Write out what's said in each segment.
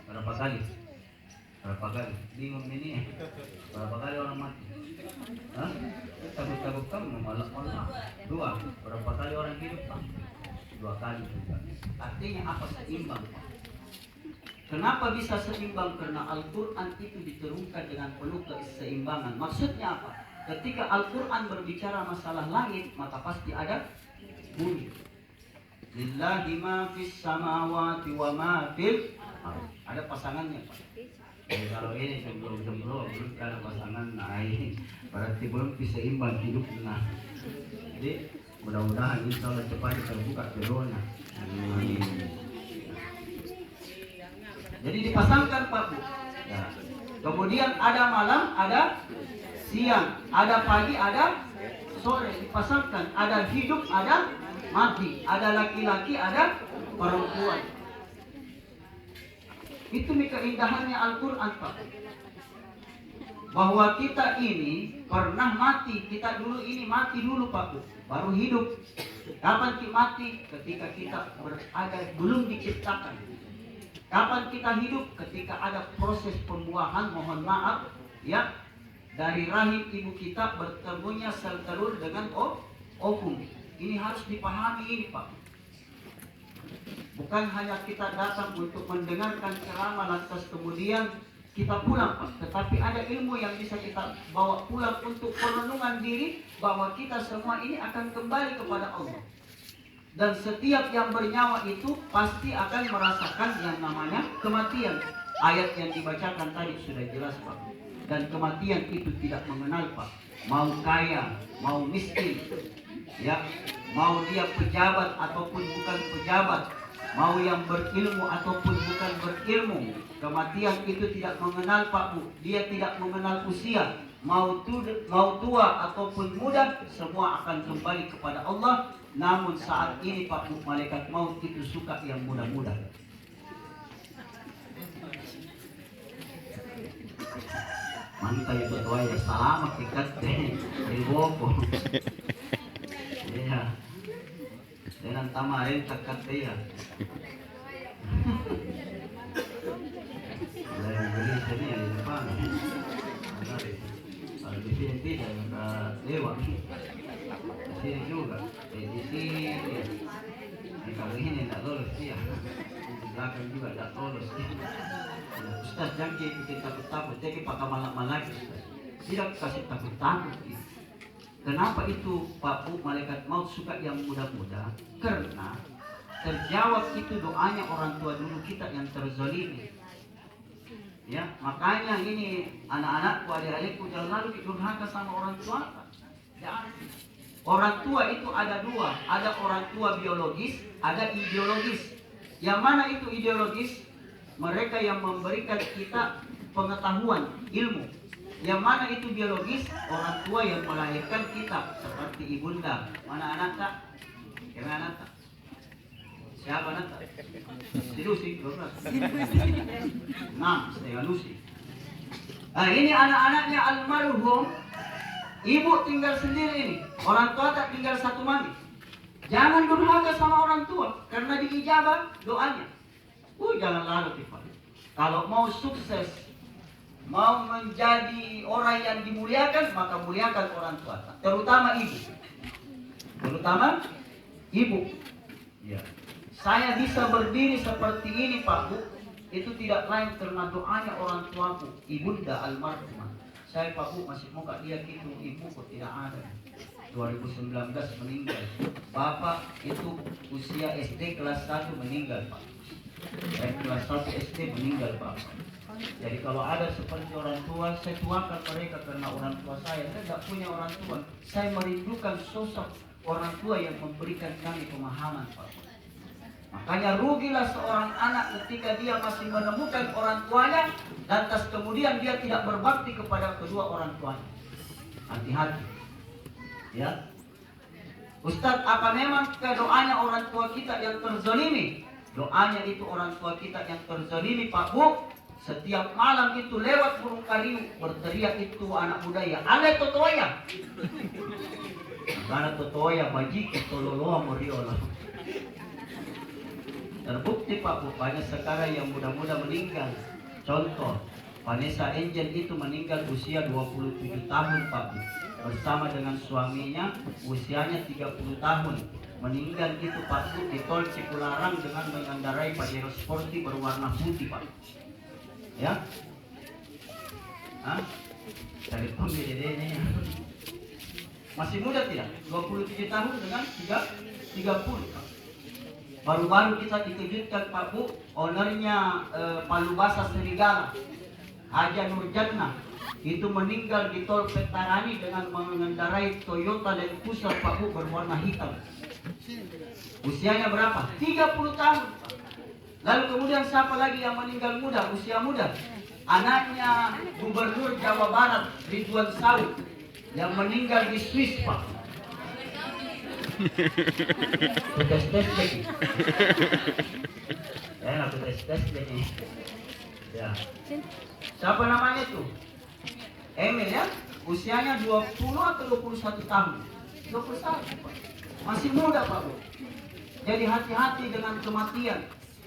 Berapa kali? Berapa kali? Bingung ini. Berapa kali orang mati? Hah? Takut-takut kamu malah. Dua. Berapa kali orang hidup, Pak? 2 kali juga. Artinya apa? Seimbang, Pak. Kenapa bisa seimbang? Karena Al-Quran itu diterungkan dengan penuh keseimbangan. Maksudnya apa? Ketika Al-Quran berbicara masalah langit, maka pasti ada bumi. Lillahi ma fis samawati wa ma fil ardh. Ada pasangannya, Pak. Jadi kalau ini belum ada pasangan, nah ini berarti belum seimbang hidup. Nah, jadi mudah-mudahan insya Allah cepat terbuka jodohnya. Jadi dipasangkan, Pak Bu. Ya. Kemudian ada malam, ada siang, ada pagi, ada sore, dipasangkan. Ada hidup, ada mati, ada laki-laki, ada perempuan. Itu keindahannya Al-Quran, Pak. Bahwa kita ini pernah mati, kita dulu ini mati dulu, Pak Bu, baru hidup. Kapan kita mati? Ketika kita berada belum diciptakan. Kapan kita hidup? Ketika ada proses pembuahan, mohon maaf, ya, dari rahim ibu kita bertemunya sel telur dengan ovum. Ini harus dipahami ini, Pak. Bukan hanya kita datang untuk mendengarkan ceramah lantas kemudian kita pulang, Pak. Tetapi ada ilmu yang bisa kita bawa pulang untuk perenungan diri bahwa kita semua ini akan kembali kepada Allah. Dan setiap yang bernyawa itu pasti akan merasakan yang namanya kematian. Ayat yang dibacakan tadi sudah jelas, Pak. Dan kematian itu tidak mengenal, Pak. Mau kaya, mau miskin, ya, mau dia pejabat ataupun bukan pejabat, mau yang berilmu ataupun bukan berilmu, kematian itu tidak mengenal, Pak Bu. Dia tidak mengenal usia, mau tua ataupun muda, semua akan kembali kepada Allah. Namun saat ini, Pak Bu, malaikat maut itu suka yang muda-muda. Mantap ya betul ya, selamat dekat dari Boko. Iya. Dengan tamarin dekat dia. Dari beli sini ya di depan. Kalau di sini tidak lewat. Di sini juga. Di sini. Kalau ini tidak lolos dia. Di belakang juga tidak lolos. Ustaz jangan bikin takut-takut. Jadi pakai malak-malak. Tidak kasih takut-takut. Kenapa itu Pak Bu, malaikat maut suka yang muda-muda? Karena terjawab itu doanya orang tua dulu kita yang terzalimi. Ya, makanya ini anak-anakku, adik-adikku jangan lalu durhaka sama orang tua. Jangan. Orang tua itu ada dua, ada orang tua biologis, ada ideologis. Yang mana itu ideologis? Mereka yang memberikan kita pengetahuan, ilmu. Yang mana itu biologis? Orang tua yang melahirkan kita, seperti ibunda. Mana anak tak? Yang anak tak? Siapa anak tak? Si Lucy, 12. 6, setengah Lucy. Nah ini anak-anaknya almarhum. Ibu tinggal sendiri ini. Orang tua tak tinggal satu mami. Jangan durhaka sama orang tua, karena diijabah doanya. Jangan lalu Tiffany. Kalau mau sukses, mau menjadi orang yang dimuliakan, maka muliakan orang tua, terutama ibu. Terutama ibu. Ya. Saya bisa berdiri seperti ini, Pak Bu, itu tidak lain karena doanya orang tuaku, ibunda almarhumah. Saya Pak Bu masih muka dia gitu, ibuku tidak ada. 2019 meninggal. Bapak itu usia SD kelas 1 meninggal, Pak. Saya kelas 1 SD meninggal, Pak. Jadi kalau ada seperti orang tua, saya tuakan mereka karena orang tua saya tidak punya orang tua. Saya merindukan sosok orang tua yang memberikan kami pemahaman, Pak. Makanya rugilah seorang anak ketika dia masih menemukan orang tuanya, lantas kemudian dia tidak berbakti kepada kedua orang tuanya. Hati-hati. Ya. Ustaz, apa memang doanya orang tua kita yang terzalimi? Doanya itu orang tua kita yang terzalimi, Pak Bu. Setiap malam itu lewat burung kariu berteriak itu anak budaya, "Ale totoya." Karena totoya bajik tololoa moriola. Terbukti Pak Bu, banyak sekarang yang muda-muda meninggal. Contoh, Vanessa Angel itu meninggal usia 27 tahun Pak Bu. Bersama dengan suaminya usianya 30 tahun. Meninggal itu Pak Bu di tol Cipularang dengan mengendarai Pajero Sporty berwarna putih Pak. Ya? Hah? Dari pembedanya. Masih muda tidak? 27 tahun dengan 30 Pak. Baru-baru kita dikejutkan Pak Bu, ownernya Palubasa Serigala, Haja Nurjatna, itu meninggal di tol Petarani dengan mengendarai Toyota Land Cruiser Pak Bu berwarna hitam. Usianya berapa? 30 tahun Pak. Lalu kemudian siapa lagi yang meninggal muda, usia muda? Anaknya Gubernur Jawa Barat Ridwan Saud yang meninggal di Swiss Pak. Tes lagi. Aku tes lagi. Ya. Siapa namanya tuh? Emil ya. Usianya 20 atau 21 tahun. 21 Pak. Masih muda Pak Bu. Jadi hati-hati dengan kematian.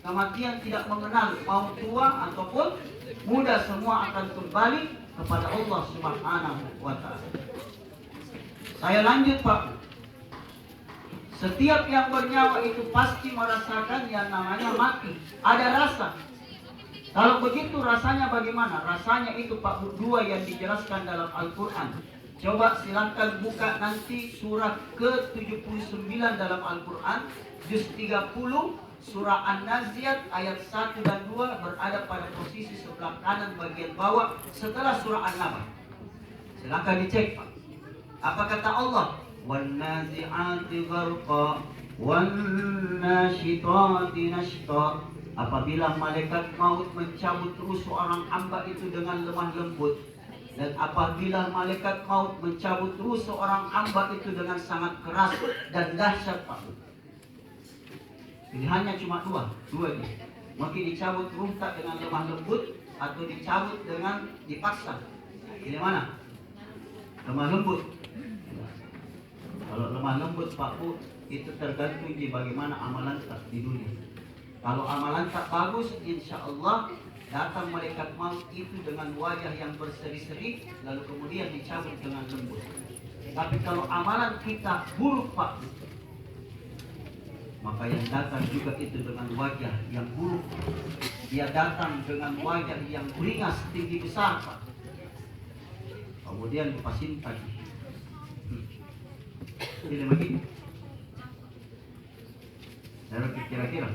Kematian tidak mengenal mau tua ataupun muda, semua akan kembali kepada Allah Subhanahu wa Ta'ala. Saya lanjut Pak Bu. Setiap yang bernyawa itu pasti merasakan yang namanya mati. Ada rasa. Kalau begitu rasanya bagaimana? Rasanya itu Pak Bu, dua yang dijelaskan dalam Al-Quran. Coba silakan buka nanti surah ke-79 dalam Al-Quran, juz 30, surah An-Naziat ayat 1 dan 2 berada pada posisi sebelah kanan bagian bawah setelah surah An-Naba. Silakan dicek Pak. Apa kata Allah? Wan-nazi'ati gharqa wan-nashitati nashta. Apabila malaikat maut mencabut ruh seorang hamba itu dengan lemah lembut, dan apabila malaikat maut mencabut ruh seorang hamba itu dengan sangat keras dan dahsyat Pak. Pilihannya cuma dua ini. Mungkin dicabut ruh tak dengan lemah lembut atau dicabut dengan dipaksa. Pilih mana? Lemah lembut. Kalau lemah lembut Pak Bu, itu tergantung di bagaimana amalan tak di dunia. Kalau amalan tak bagus, insya Allah datang malaikat maut itu dengan wajah yang berseri-seri, lalu kemudian dicabut dengan lembut. Tapi kalau amalan kita buruk Pak Bu, maka yang datang juga itu dengan wajah yang buruk. Dia datang dengan wajah yang beringas tinggi besar Pak. Kemudian dipasin tadi. Jadi begini. Kira-kira.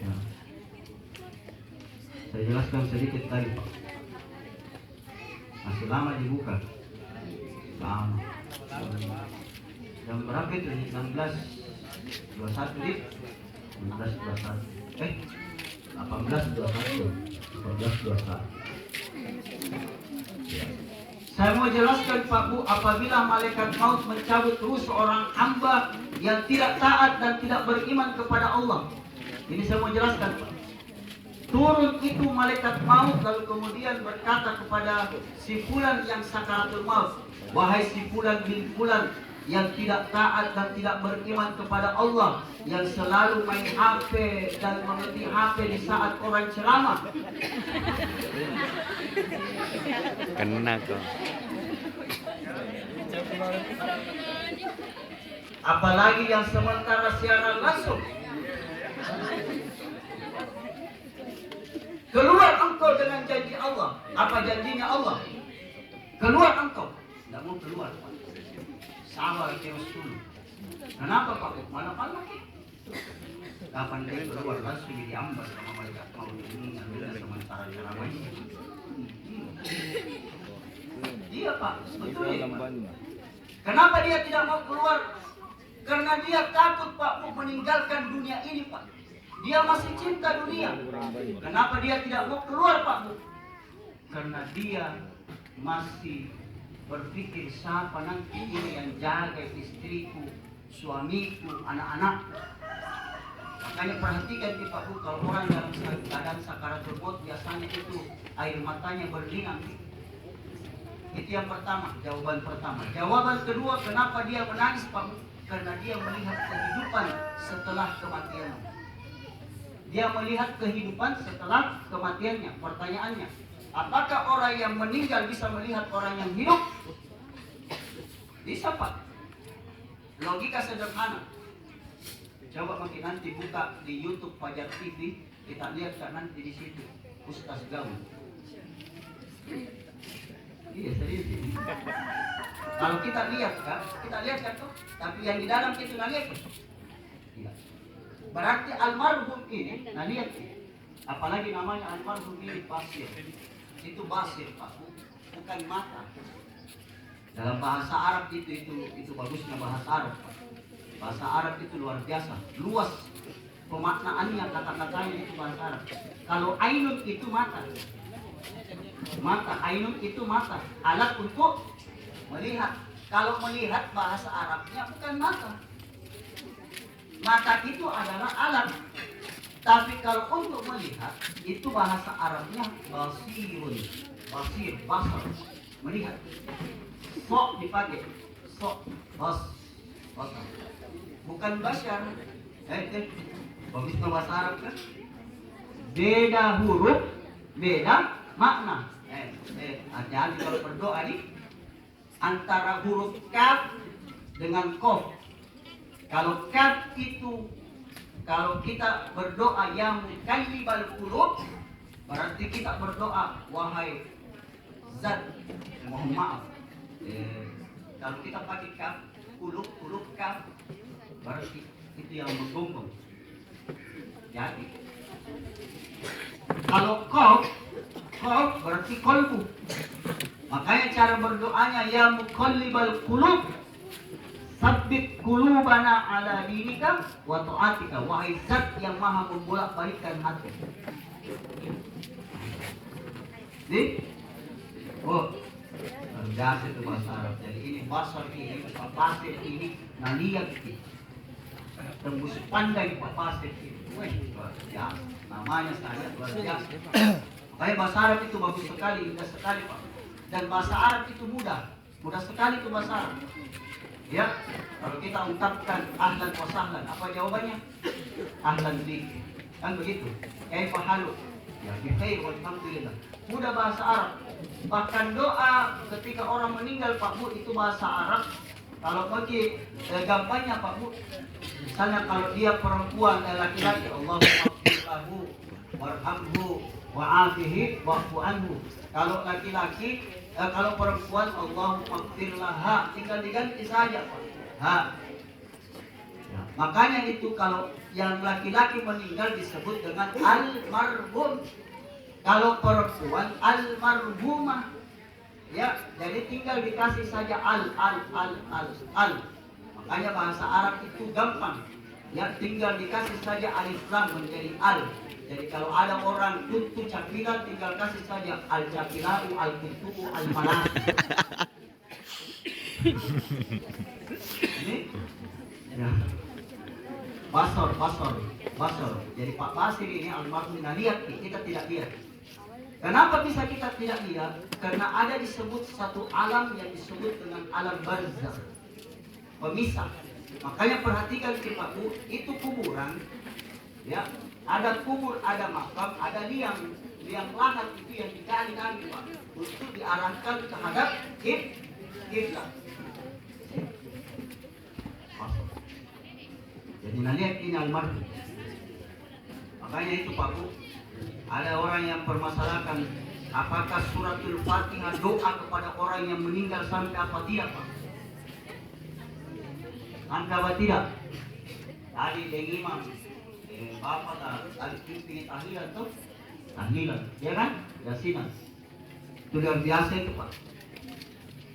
Ya. Saya jelaskan sedikit tadi Pak. Masih lama dibuka. Lama. Jam berapa itu? 16.21 di 16.21. 18.21. 18.21. Ya. Saya mau jelaskan Pak Bu, apabila malaikat maut mencabut ruh seorang hamba yang tidak taat dan tidak beriman kepada Allah. Ini saya mau jelaskan Pak. Turun itu malaikat maut lalu kemudian berkata kepada si fulan yang sakaratul maut, wahai si fulan bin fulan yang tidak taat dan tidak beriman kepada Allah, yang selalu main HP dan mengetik HP di saat orang ceramah. Kena kok. Apalagi yang sementara siaran langsung. Keluar engkau dengan janji Allah. Apa janjinya Allah? Keluar engkau. Tidak mau keluar Pak. Sabar terus dulu. Kenapa Pak? Mana lagi? Kapan dia keluar langsung diambil sama malaikat maut ini ambil sementara ceramahnya. Iya Pak, betul ya Pak. Kenapa dia tidak mau keluar? Karena dia takut Pak meninggalkan dunia ini Pak. Dia masih cinta dunia. Kenapa dia tidak mau keluar Pak? Karena dia masih berpikir siapa nanti ini yang jaga istriku, suamiku, anak-anak. Makanya perhatikan Pak Bu, kalau orang dalam keadaan sakaratul maut biasanya itu air matanya berlinang. Itu yang pertama, jawaban pertama. Jawaban kedua, kenapa dia menangis Pak Bu? karena dia melihat kehidupan setelah kematiannya. Dia melihat kehidupan setelah kematiannya. Pertanyaannya, apakah orang yang meninggal bisa melihat orang yang hidup? Bisa, Pak. Logika sederhana. Coba mungkin nanti buka di YouTube Fajar TV, kita lihat kan nanti di situ Ustaz Gaul. Iya, serius ini. Kalau kita lihat kan tuh, tapi yang di dalam kita nggak lihat. Iya. Berarti almarhum ini, nah lihat, apalagi namanya almarhum ini basir. Itu basir, Pak, bukan mata. Dalam bahasa Arab itu bagusnya bahasa Arab, Pak. Bahasa Arab itu luar biasa, luas pemaknaannya, kata-katanya itu bahasa Arab. Kalau ainun itu mata, ainun itu mata, alat untuk melihat. Kalau melihat bahasa Arabnya bukan mata. Mata itu adalah alat. Tapi kalau untuk melihat itu bahasa Arabnya basirun, basar, melihat. Sok dipakai, sok, basar. Bukan basyar. Bagus bahasa Arab kan? Beda huruf, beda makna. Hati-hati kalau berdoa nih, antara huruf kaf dengan kof. Kalau kaf itu, kalau kita berdoa yang mukallibal qulub, berarti kita berdoa wahai zat, mohon maaf. Kalau kita pakai kaf, qulub kaf, berarti itu yang menggonggong. Jadi kalau kof berarti kolbu. Makanya cara berdoanya ya muqallibal qulub, sabbit qulubana ala dinika wa ta'atika, wahai zat yang maha membolak-balikkan hati. Nih, biasa itu bahasa Arab. Jadi ini basar ini, pasir ini, naliak ini, tembus pandai pasir ini. Ya, namanya saya luar biasa. Makanya bahasa Arab itu bagus sekali, indah sekali, Pak. Dan bahasa Arab itu mudah sekali itu bahasa Arab. Ya, kalau kita ungkapkan ahlan wa sahlan, apa jawabannya? Ahlan bik. Kan begitu. Kaifa halu? Ya, bi khair walhamdulillah. Mudah bahasa Arab. Bahkan doa ketika orang meninggal, Pak Bu, itu bahasa Arab. Kalau bagi gampangnya, Pak Bu, misalnya kalau dia perempuan dan laki-laki, Allahumma ighfir lahu warhamhu wa'afihi wa'fu anhu. Kalau laki-laki, kalau perempuan, Allahumma ighfir laha, tinggal diganti saja, Pak. Ha. Ya, makanya itu kalau yang laki-laki meninggal disebut dengan almarhum. Kalau perempuan almarhumah. Ya, jadi tinggal dikasih saja al. Makanya bahasa Arab itu gampang. Ya, tinggal dikasih saja alif lam menjadi al. Jadi kalau ada orang kuntu cakilan, tinggal kasih saja al cakilau, al kuntu, al malah. Ini, ya. Basor. Jadi Pak Basir ini almarhum lihat, kita tidak lihat. Kenapa bisa kita tidak lihat? Karena ada disebut satu alam yang disebut dengan alam barzakh, pemisah. Makanya perhatikan Pak Bu, itu kuburan, ya. Ada kubur, ada makam, ada liang lahat itu yang digali Pak, untuk diarahkan terhadap kiblat. Jadi lihat ini almarhum. Makanya itu Pak Bu, ada orang yang permasalahkan apakah suratul Fatihah doa kepada orang yang meninggal sampai apa tidak, Pak? Sampai apa tidak? Tadi yang imam Bapak tadi pimpin tahlilan tuh, tahlilan, ya kan? Yasinan. Itu luar biasa itu, Pak.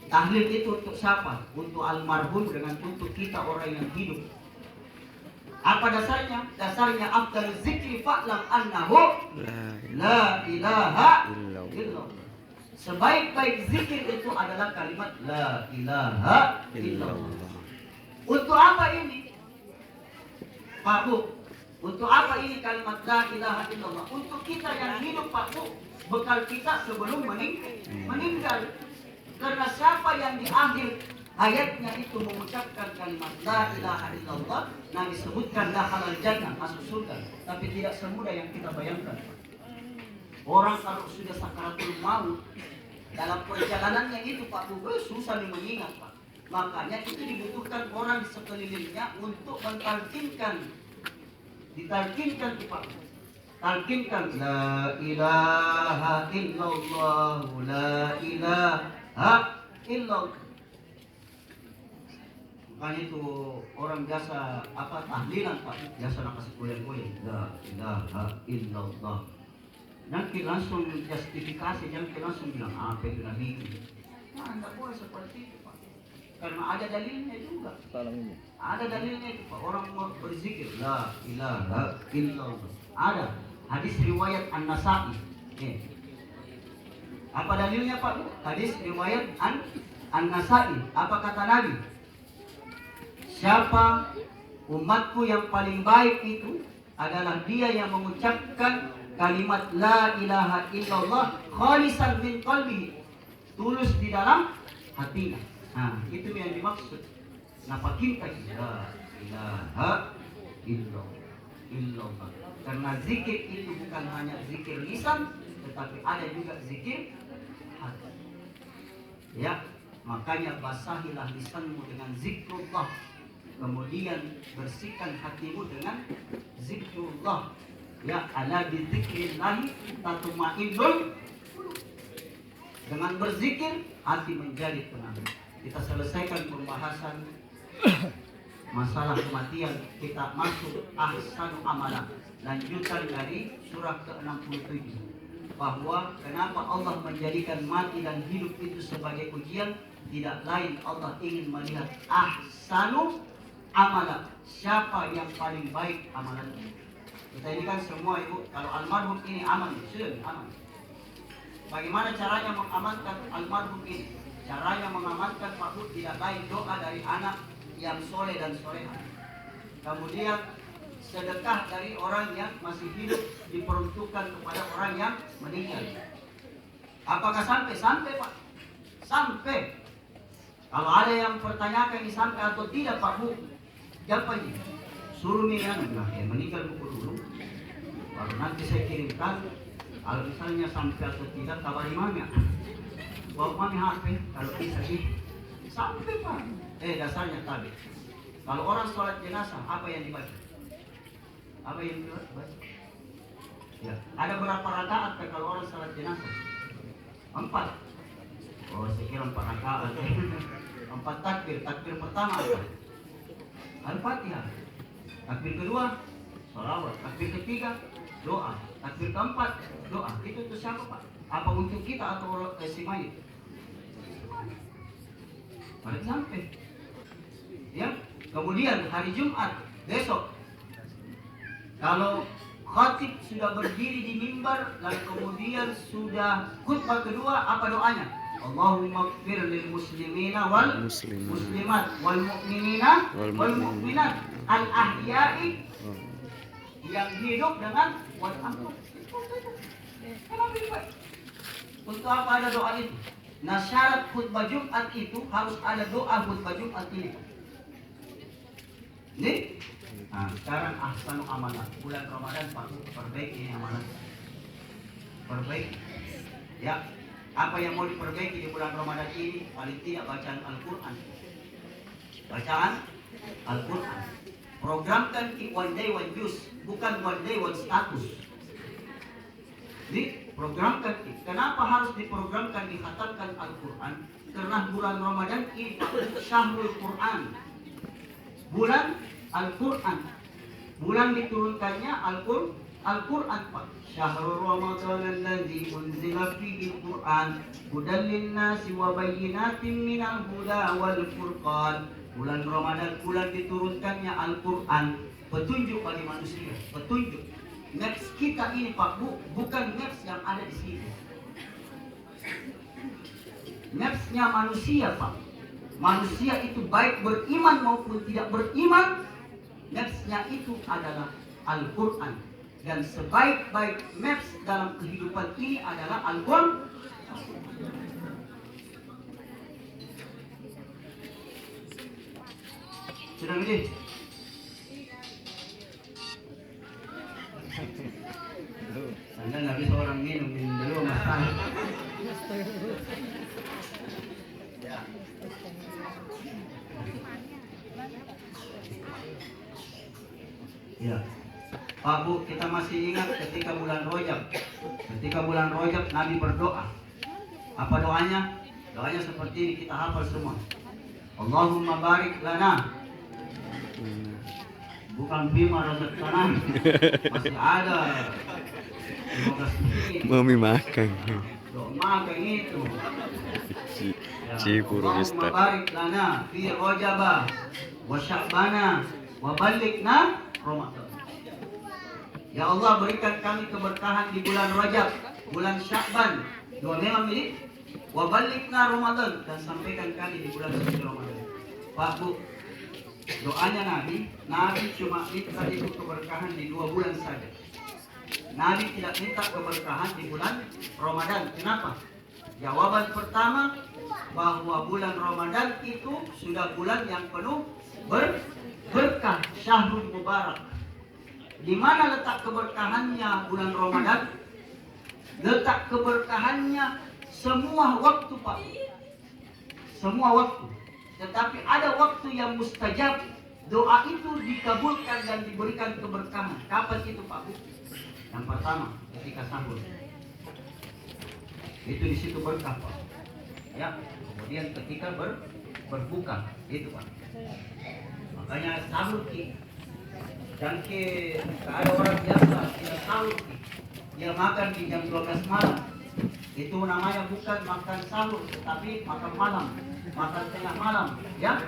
Tahlil itu untuk siapa? Untuk almarhum dengan untuk kita orang yang hidup. Apa dasarnya? Dasarnya afdal zikri fa'lam annahu la ilaha illallah. Sebaik-baik zikir itu adalah kalimat la ilaha illallah. Untuk apa ini? Pak Bu, untuk apa ini kalimat la ilaha illallah? Untuk kita yang hidup, Pak Bu, bekal kita sebelum meninggal. Karena siapa yang di akhir ayatnya itu mengucapkan kalimat la ilaha illallah, nah disebutkan dakhalal jannah, masuk surga. Tapi tidak semudah yang kita bayangkan. Orang kalau sudah sakaratul maut, dalam perjalanannya itu Pak Bu, susah mengingat Pak. Makanya itu dibutuhkan orang di sekelilingnya untuk mentalkinkan, ditalkinkan Pak. Talkinkan la ilaha illallah, la ilaha illallah. Makanya itu orang biasa tahlilan Pak, biasa nak kasih goyang-goyang la ilaha illallah. Jangan langsung justifikasi, jangan langsung bilang apa itu Nabi. Nah, tidak boleh seperti itu Pak. Karena ada dalilnya juga. Ada dalilnya itu Pak. Orang mau berzikir la ilaha illallah. Ada hadis riwayat An-Nasa'i. Apa dalilnya Pak? Hadis riwayat An-Nasa'i. Apa kata Nabi? Siapa umatku yang paling baik itu adalah dia yang mengucapkan kalimat la ilaha illallah khalisan min qalbihi, tulus di dalam hatinya. Nah, itu yang dimaksud. Napa kita la ilaha illallah. Karena zikir itu bukan hanya zikir lisan, tetapi ada juga zikir hati. Ya, makanya basahilah lisanmu dengan zikrullah. Kemudian bersihkan hatimu dengan zikrullah. Ya, ala bi dzikrillah tatma'innul. Dengan berzikir hati menjadi tenang. Kita selesaikan pembahasan masalah kematian, kita masuk ahsanu amalan, lanjutan dari surah ke-67, bahwa kenapa Allah menjadikan mati dan hidup itu sebagai ujian. Tidak lain Allah ingin melihat ahsanu amalan, siapa yang paling baik amalannya. Kita ini kan semua ibu, kalau almarhum ini aman, sudah aman. Bagaimana caranya mengamankan almarhum ini? Caranya mengamankan Pak Bu tidak lain doa dari anak yang soleh dan soleha. Kemudian sedekah dari orang yang masih hidup diperuntukkan kepada orang yang meninggal. Apakah sampai? Sampai Pak. Sampai. Kalau ada yang pertanyakan ini sampai atau tidak Pak Bu, jawabannya suruh yang meninggal buku dulu, baru nanti saya kirimkan. Kalau misalnya sampai atau tidak, kabari mami. Bawa mami HP, kalau bisa sih sampai Pak. Dasarnya tadi, kalau orang sholat jenazah, apa yang dibaca? Apa yang dibaca? Ya, ada berapa rakaat kalau orang sholat jenazah? 4. Oh, saya kira 4 rakaat. 4 takbir. Takbir pertama apa? Al-Fatihah. Takbir kedua, sholawat. Takbir ketiga, doa. Takbir keempat, doa. Itu untuk siapa Pak? Apa untuk kita atau si mayit? Mari sampai. Ya. Kemudian hari Jumat besok, kalau khatib sudah berdiri di mimbar dan kemudian sudah khutbah kedua, apa doanya? Allahumma ighfir lil muslimina wal muslimat wal mu'minina wal mu'minat al ahya'i, yang hidup dengan wal amwat. Untuk apa ada doa itu? Nah, syarat khutbah Jumat itu harus ada doa khutbah Jumat ini. Nih, nah, sekarang ahsanu amalan bulan Ramadan Pak, perbaiki amalan, perbaiki. Ya, apa yang mau diperbaiki di bulan Ramadan ini? Paling tidak bacaan Al-Quran. Bacaan Al-Quran. Programkan one day one use, bukan one day one status. Diprogramkan. Kenapa harus diprogramkan dikhatamkan Al-Quran? Karena bulan Ramadan ini syahrul Quran, bulan Al-Quran, bulan diturunkannya Al-Quran Pak. Syahrul Ramadan alladzi unzila fihi Al-Quran hudan lin-nasi wa bayyinatin minal huda wal furqan. Bulan Ramadan bulan diturunkannya Al-Quran, petunjuk bagi manusia, petunjuk. Maps kita ini Pak Bu, bukan maps yang ada di sini. Mapsnya manusia Pak. Manusia itu baik beriman maupun tidak beriman, mapsnya itu adalah Al-Quran. Dan sebaik-baik maps dalam kehidupan ini adalah Al-Quran. Sudah gede. Anda nggak bisa orang minum dulu masalah. Ya. Ya. Pak Bu, kita masih ingat ketika bulan Rajab. Ketika bulan Rajab Nabi berdoa. Apa doanya? Doanya seperti ini, kita hafal semua. Allahumma barik lana. Bukan bima razaqtana. Masih ada 15 menit. Mami makan. Doa makan itu. Cipuru Allahumma Ustaz. barik lana fi Rajaba wa Sya'bana wa ballighna Ramadan. Ya Allah, berikan kami keberkahan di bulan Rajab, bulan Sya'ban, 2 menit, wa ballighna Ramadan, dan sampaikan kami di bulan suci Ramadan. Pak Bu, doanya Nabi cuma minta itu keberkahan di 2 bulan saja. Nabi tidak minta keberkahan di bulan Ramadan. Kenapa? Jawaban pertama, bahwa bulan Ramadan itu sudah bulan yang penuh berkah, syahrul mubarak. Di mana letak keberkahannya bulan Ramadan? Letak keberkahannya semua waktu, Pak. Semua waktu. Tetapi ada waktu yang mustajab. Doa itu dikabulkan dan diberikan keberkahan. Kapan itu, Pak Bu? Yang pertama, ketika sahur. Itu di situ berkah, Pak. Ya. Kemudian ketika berbuka, itu, Pak. Makanya sahur dan ada orang biasa tidak sahur, dia makan di jam 12 malam. Itu namanya bukan makan sahur, tetapi makan malam, makan tengah malam, ya.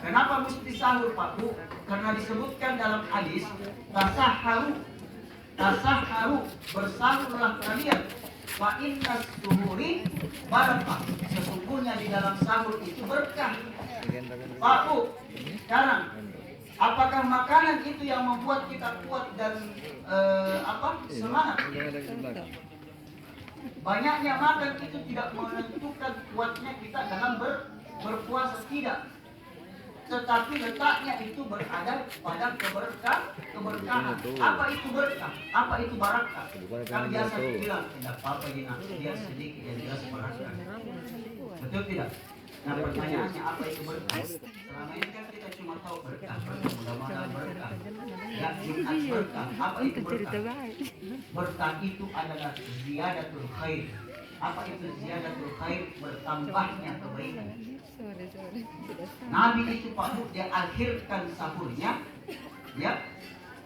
Kenapa mesti sahur, Pak Bu? Karena disebutkan dalam hadis, tasahharu, bersahurlah kalian. Wa inna suhuri barakah. Sesungguhnya di dalam sahur itu berkah. Pak Bu, sekarang apakah makanan itu yang membuat kita kuat dan semangat? Banyaknya makan itu tidak menentukan kuatnya kita dalam berpuasa, tidak. Tetapi letaknya itu berada pada keberkahan. Apa itu berkah? Apa itu barakah? Kan biasa bilang tidak apa-apa dia sedikit yang jelas barakah. Betul tidak? Nah, pertanyaannya apa itu berkah? Selama ini kan kita cuma tahu berkah, mudah-mudahan berkah. Ya, Jumat berkah. Apa itu berkah? Berkah itu adalah ziyadatul khair. Apa itu ziyadatul khair? Bertambahnya kebaikan. Nabi itu Pak Bu, dia akhirkan sahurnya, ya.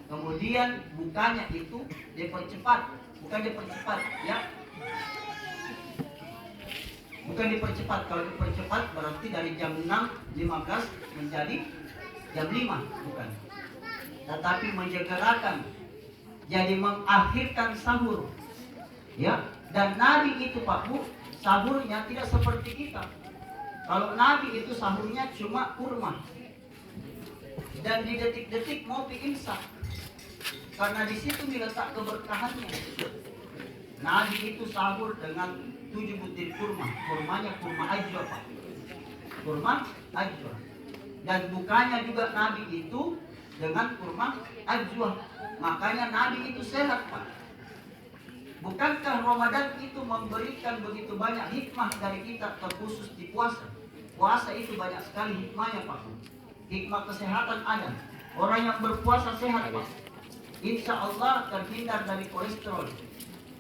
Kemudian bukanya itu dipercepat, bukan dipercepat, ya. Bukan dipercepat. Kalau dipercepat berarti dari jam 6.15 menjadi jam 5, bukan. Tetapi menyegerakan, jadi mengakhirkan sahur, ya. Dan Nabi itu Pak Bu, sahurnya tidak seperti kita. Kalau Nabi itu sahurnya cuma kurma, dan di detik-detik mau imsak, karena di situ diletak keberkahannya. Nabi itu sahur dengan 7 butir kurma, kurmanya kurma ajwa, Pak. Kurma ajwa. Dan bukanya juga Nabi itu dengan kurma ajwa. Makanya Nabi itu sehat, Pak. Bukankah Ramadan itu memberikan begitu banyak hikmah dari kita, terkhusus di puasa? Puasa itu banyak sekali hikmahnya, Pak. Hikmah kesehatan ada. Orang yang berpuasa sehat, Pak. Insya Allah terhindar dari kolesterol,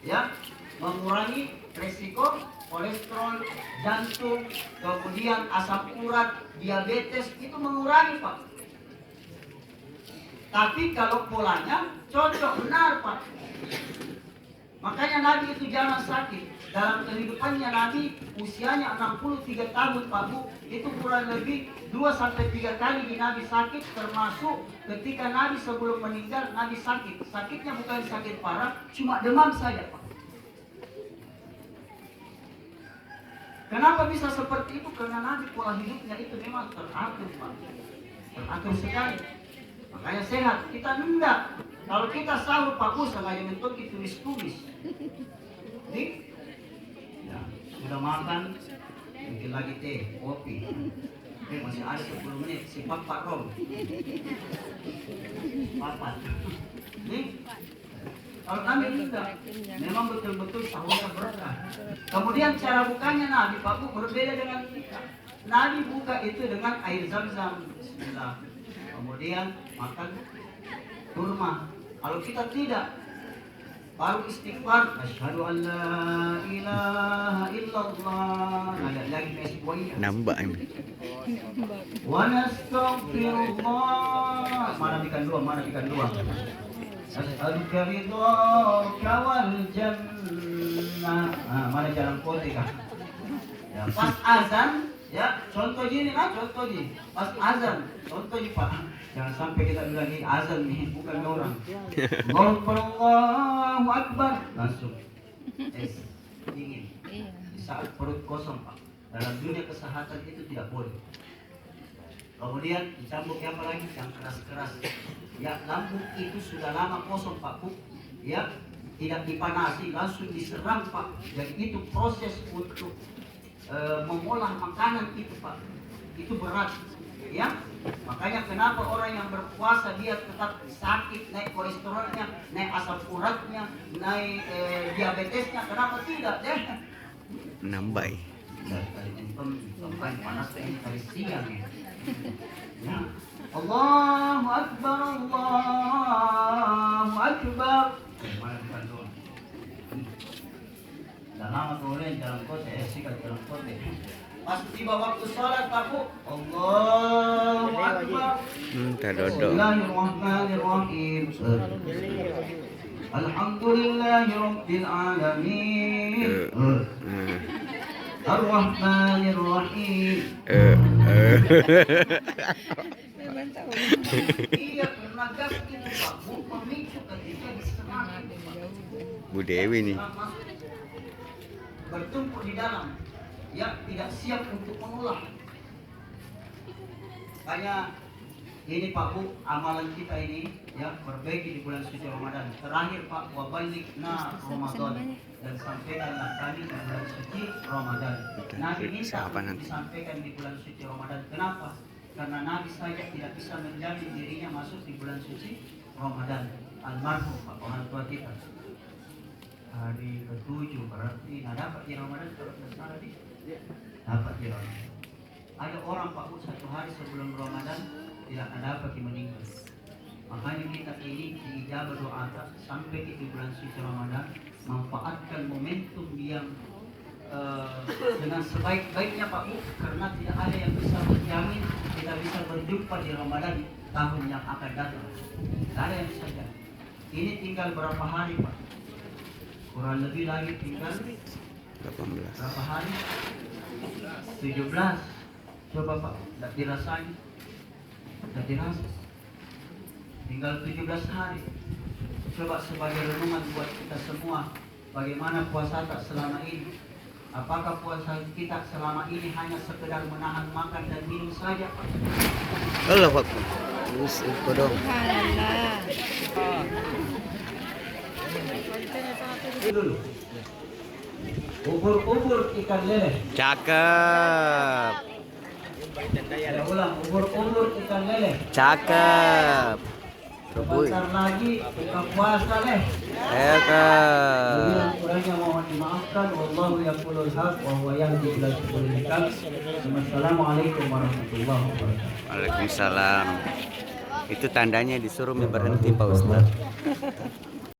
ya, mengurangi resiko kolesterol, jantung, kemudian asam urat, diabetes, itu mengurangi, Pak. Tapi kalau polanya cocok, benar, Pak. Makanya Nabi itu jangan sakit. Dalam kehidupannya Nabi usianya 63 tahun, Pak Bu. Itu kurang lebih 2-3 kali di Nabi sakit, termasuk ketika Nabi sebelum meninggal Nabi sakit. Sakitnya bukan sakit parah, cuma demam saja, Pak. Kenapa bisa seperti itu? Karena Nabi pola hidupnya itu memang teratur, Pak. Teratur sekali. Makanya sehat. Kita enggak. Kalau kita sahur Pak Bu, sengaja mentok tulis-tulis. Nih, ya, sudah makan, mungkin lagi teh, kopi. Oke, masih ada 10 menit. Si Pak Rom. Papat. Nih, kalau kami tidak, memang betul-betul sahurnya berkah. Kemudian cara bukanya Nabi Pak Bu berbeda dengan kita. Nabi buka itu dengan air zam-zam. Bismillah. Kemudian makan kurma. Kalau kita tidak, baru istighfar. Asyhadu an la ilaha illallah. Ada lagi kasih buaya. Nambah ini. Wa nastaghfirullah. Mana ikan dua. As'aluka ridhaka wal jannah. Mana jalan kote kan? Ya, pas azan, ya contoh gini contoh gini. Pas azan, contoh gini Pak. Jangan sampai kita bilang ini azan nih, bukan orang. Allahu Akbar, langsung. Dingin. Di saat perut kosong Pak. Dalam dunia kesehatan itu tidak boleh. Kemudian dicambuk apa lagi? Yang keras-keras. Ya, lambung itu sudah lama kosong Pak Bu. Ya, tidak dipanasi, langsung diserang Pak. Jadi itu proses untuk mengolah makanan itu Pak. Itu berat. Ya, makanya kenapa orang yang berpuasa dia tetap sakit, naik kolesterolnya, naik asam uratnya, naik diabetesnya. Kenapa tidak? Nambah. Panas ini dari siang ya. Ya. Allahu Akbar, Allahu Akbar. Dah lama kemudian jalan kota, sikat jalan kota. Pas tiba waktu sholat Pak Bu, Allahu Akbar. Tadodo. Bismillahirrahmanirrahim. Alhamdulillahi Rabbil Alamin. Ar-Rahmanir-Rahim. Iya, pernah gagal Pak Bu, pemicu ketika diserang. Bu Dewi nih. Bertumpuk di dalam, ya tidak siap untuk mengolah. Makanya ini Pak Bu, amalan kita ini ya perbaiki di bulan suci Ramadan. Terakhir Pak, wabalighna Ramadan, dan sampaikanlah kami di bulan suci Ramadan. Nabi minta disampaikan di bulan suci Ramadan. Kenapa? Karena Nabi saja tidak bisa menjamin dirinya masuk di bulan suci Ramadan. Almarhum Pak, orang tua kita. Hari ke-7 berarti dapat di Ramadan kalau salah di dapat di Ramadan. Ada orang Pak Bu 1 hari sebelum Ramadan tidak dapat meninggal. Makanya kita ini diijabah doa sampai di bulan suci Ramadan, manfaatkan momentum yang dengan sebaik-baiknya Pak Bu, karena tidak ada yang bisa menjamin kita bisa berjumpa di Ramadan tahun yang akan datang. Tidak ada yang bisa jamin. Ini tinggal berapa hari Pak? Kurang lebih lagi tinggal 18. berapa hari? 17. Coba Pak, tidak dirasain, tidak dirasa. Tinggal 17 hari. Coba sebagai renungan buat kita semua, bagaimana puasa tak selama ini? Apakah puasa kita selama ini hanya sekedar menahan makan dan minum saja? Allah Akbar. Terus itu dong. Dulu. Ubur-ubur ikan lele. Cakep. Saya ulang, ubur-ubur ikan lele. Cakep. Sebentar lagi buka puasa leh. Cakep. Kurangnya mohon dimaafkan. Wallahu yaqulul haq wa huwa yahdi ila sabilil haq. Wassalamualaikum warahmatullahi wabarakatuh. Waalaikumsalam. Itu tandanya disuruh berhenti Pak Ustaz.